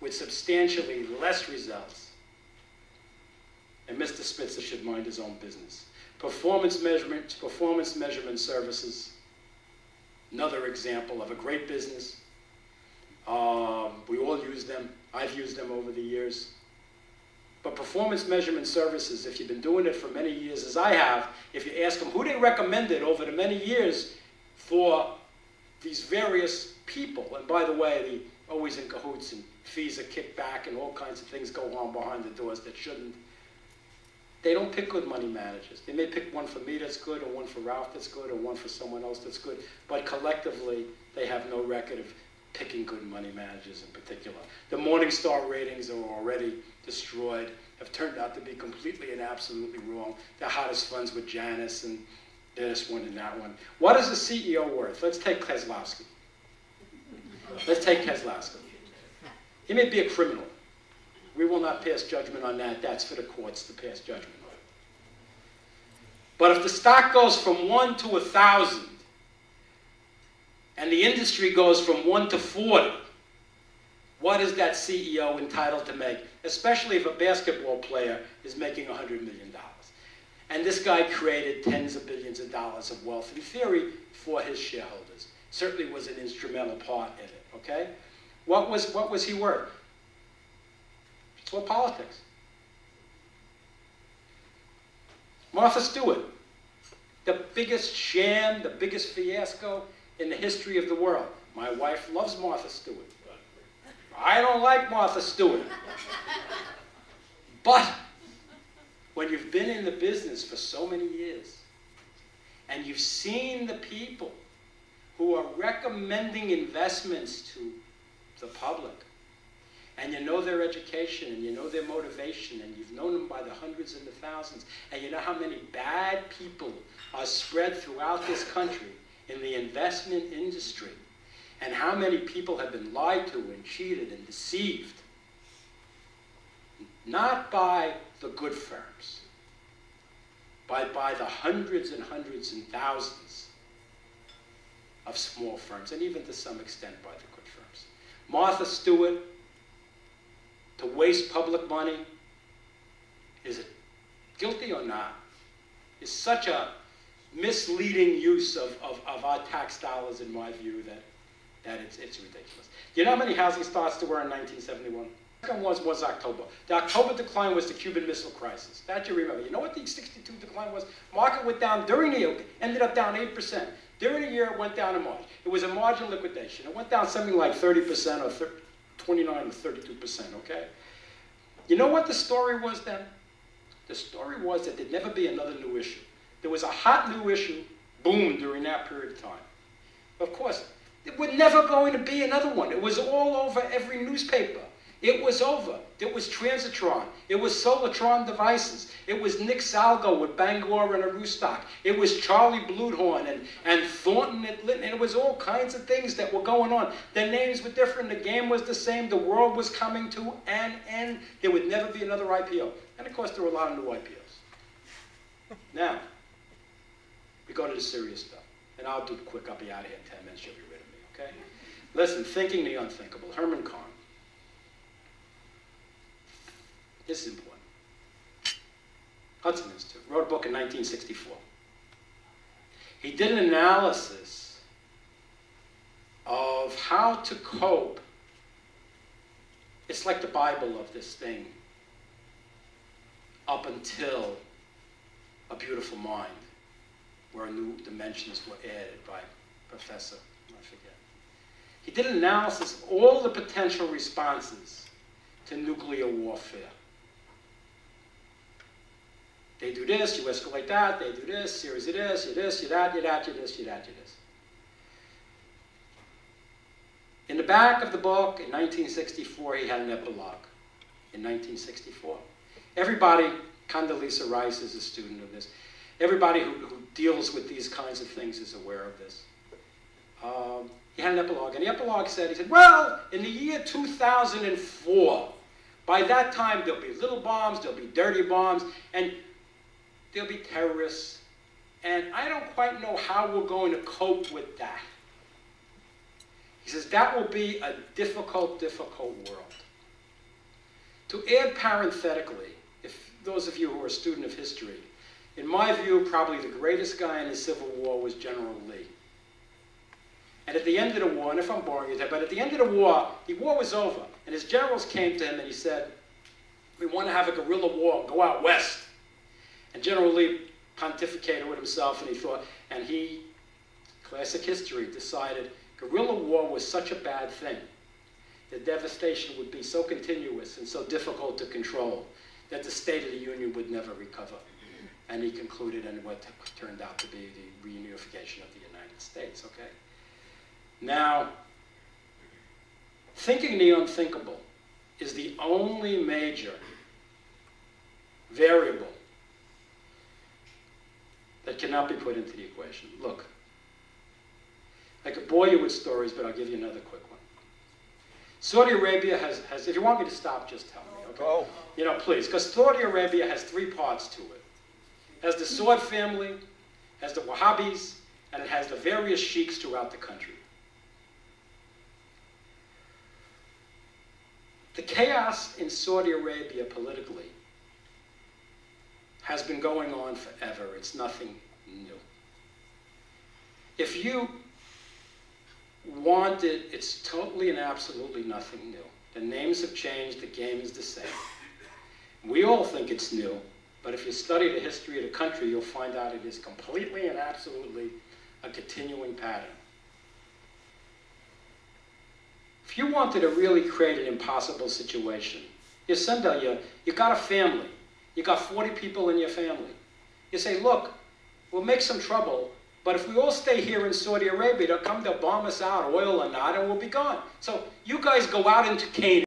with substantially less results. And Mr. Spitzer should mind his own business. Performance measurement services, another example of a great business. We all use them. I've used them over the years. But performance measurement services, if you've been doing it for many years, as I have, if you ask them who they recommended over the many years for these various people, and by the way, they're always in cahoots and fees are kicked back and all kinds of things go on behind the doors that shouldn't. They don't pick good money managers. They may pick one for me that's good, or one for Ralph that's good, or one for someone else that's good, but collectively, they have no record of picking good money managers in particular. The Morningstar ratings are already destroyed, have turned out to be completely and absolutely wrong. The hottest funds with Janus and this one and that one. What is a CEO worth? Let's take Kozlowski. Let's take Kozlowski. He may be a criminal. We will not pass judgment on that. That's for the courts to pass judgment on. But if the stock goes from 1 to 1,000, and the industry goes from 1 to 40, what is that CEO entitled to make? Especially if a basketball player is making $100 million. And this guy created tens of billions of dollars of wealth, in theory, for his shareholders. Certainly was an instrumental part in it, okay? What was he worth? It's all politics. Martha Stewart, the biggest sham, the biggest fiasco in the history of the world. My wife loves Martha Stewart. I don't like Martha Stewart. But when you've been in the business for so many years, and you've seen the people who are recommending investments to the public, and you know their education, and you know their motivation, and you've known them by the hundreds and the thousands, and you know how many bad people are spread throughout this country in the investment industry, and how many people have been lied to and cheated and deceived, not by the good firms, but by the hundreds and hundreds and thousands of small firms, and even to some extent by the good firms. Martha Stewart, to waste public money, is it guilty or not? Is such a misleading use of our tax dollars, in my view, that it's ridiculous. Do you know how many housing starts there were in 1971? The second was October. The October decline was the Cuban Missile Crisis. That you remember. You know what the 62 decline was? Market went down during the year, ended up down 8%. During the year, it went down in March. It was a margin liquidation. It went down something like 30% or 29 or 32%, okay? You know what the story was then? The story was that there'd never be another new issue. There was a hot new issue, boom, during that period of time. Of course, there was never going to be another one. It was all over every newspaper. It was over. It was Transitron. It was Solatron devices. It was Nick Salgo with Bangor and Aroostock. It was Charlie Bluthorn and Thornton at Lytton. And it was all kinds of things that were going on. The names were different. The game was the same. The world was coming to an end. There would never be another IPO. And of course, there were a lot of new IPOs. Now, we go to the serious stuff. And I'll do it quick. I'll be out of here in 10 minutes. You'll be rid of me, okay? Listen, thinking the unthinkable. Herman Kahn. This is important. Hudson Institute wrote a book in 1964. He did an analysis of how to cope. It's like the Bible of this thing, up until A Beautiful Mind, where new dimensions were added by Professor, I forget. He did an analysis of all the potential responses to nuclear warfare. They do this, you escalate that, they do this, series of this, you this, you that, you that, you this, you that, you this. In the back of the book, in 1964, he had an epilogue. In 1964. Everybody, Condoleezza Rice is a student of this. Everybody who deals with these kinds of things is aware of this. He had an epilogue, and the epilogue said, he said, well, in the year 2004, by that time, there'll be little bombs, there'll be dirty bombs, and there'll be terrorists, and I don't quite know how we're going to cope with that. He says, that will be a difficult, difficult world. To add parenthetically, if those of you who are a student of history, in my view, probably the greatest guy in the Civil War was General Lee. And at the end of the war, and if I'm boring you there, but at the end of the war was over, and his generals came to him and he said, we want to have a guerrilla war, go out west. And General Lee pontificated with himself, and he thought, and he, classic history, decided guerrilla war was such a bad thing. The devastation would be so continuous and so difficult to control that the State of the Union would never recover. And he concluded in what turned out to be the reunification of the United States, okay? Now, thinking the unthinkable is the only major variable that cannot be put into the equation. Look, I could bore you with stories, but I'll give you another quick one. Saudi Arabia has if you want me to stop, just tell me, okay? Oh. You know, please, because Saudi Arabia has three parts to it. It has the Saud family, has the Wahhabis, and it has the various sheiks throughout the country. The chaos in Saudi Arabia politically has been going on forever. It's nothing new. If you want it, it's totally and absolutely nothing new. The names have changed, the game is the same. We all think it's new, but if you study the history of the country, you'll find out it is completely and absolutely a continuing pattern. If you wanted to really create an impossible situation, you got a family, you got 40 people in your family. You say, look, we'll make some trouble, but if we all stay here in Saudi Arabia, they'll bomb us out, oil or not, and we'll be gone. So you guys go out into Canaan.